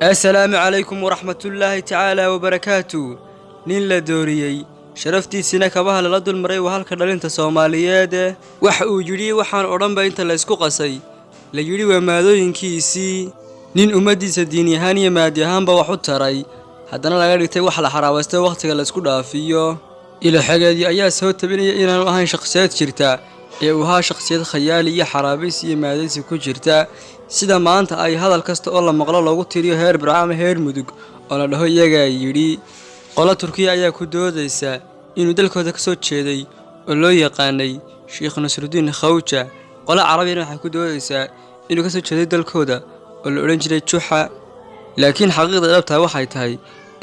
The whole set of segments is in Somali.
السلام عليكم ورحمة الله تعالى وبركاته. نين لا دوريي شرفتي سنة كبها للد المري وهالك دلنت سوماليات wax uu yiri waxaan oran ba inta la isku qasay la yiri waa maadooyinkiisii nin umadiisa diin yahaan iyo maadi ahaanba wax u taray haddana laga dhigtay wax la xaraawastay waqtiga la isku dhaafiyo ila xageedii ayaa soo tabinaya inaan ahayn shakhsiyad jirta ee uu ahaa shakhsiyad khayaali iyo xaraabis iyo maadaysi ku jirta sida maanta ay hadal kasta oo la maqlo loogu tiriyo heer Ibraahim heer mudug oo la dhaho iyaga yiri qola Turkiya ayaa ku doodaysa inuu dalkooda ka soo jeeday oo loo yaqaanay Sheikh Nasruddin Khawja qola Carabiga waxa ku doodaysa inuu ka soo jeeday dalkooda oo la oran jiray Juxa laakiin xaqiiqada dhabta waxay tahay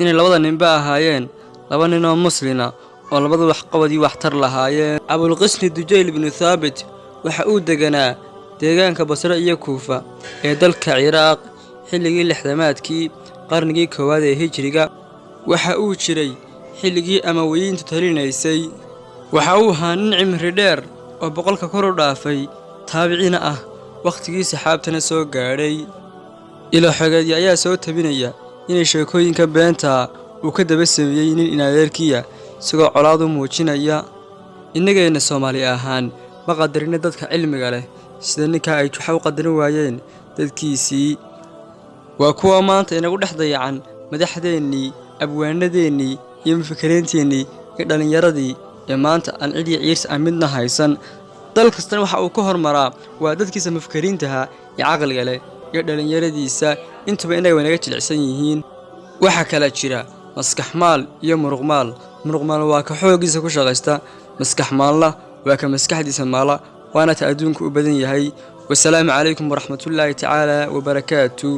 in labada ninba ahaayeen laba nin oo muslina oo labada wax qabadii wax tar lahaayeen Abul Qisni Dujayl ibn Thabit waxa uu deganaa deegaanka Basra iyo Kuufa ee dalka Ciraaq xilligii lixdamaadkii qarnigii koowaad ee Hijriga waxa uu jiray xilligii Amawiyiintu talinaysay waxa uu ahaa nin cimri dheer oo boqolka kor u dhaafay taabiciina ah waqtigii saxaabtana soo gaadhay ila xogeed ayaa soo tabinaya inay sheekooyinka beenta uu ka daba sameeyay nin inaadeerkiya isagoo colaad u muujinaya inagayna Soomaali ahaan ma qadarina dadka cilmiga leh sida ninka ay Juxa u qadarin waayeen dadkiisii waa kuwa maanta inagu dhex dayacan madaxdeennii abwaanadeennii iyo mufakiriinteennii iyo dhalinyaradii ee maanta aan cid iyo ciirs midna haysan dal kastana waxa uu ka hormaraa waa dadkiisa mufakiriintaha iyo caqliga leh iyo dhalinyaradiisa intuba inay wanaga jilicsan yihiin waxa kala jira maskax maal iyo muruq maal waa ka xoogiisa ku shaqaysta maskax maalna waa ka maskaxdiisa maala waana ta adduunku u badan yahay wassalaamu calaykum waraxmatullaahi tacaala wabarakaatuh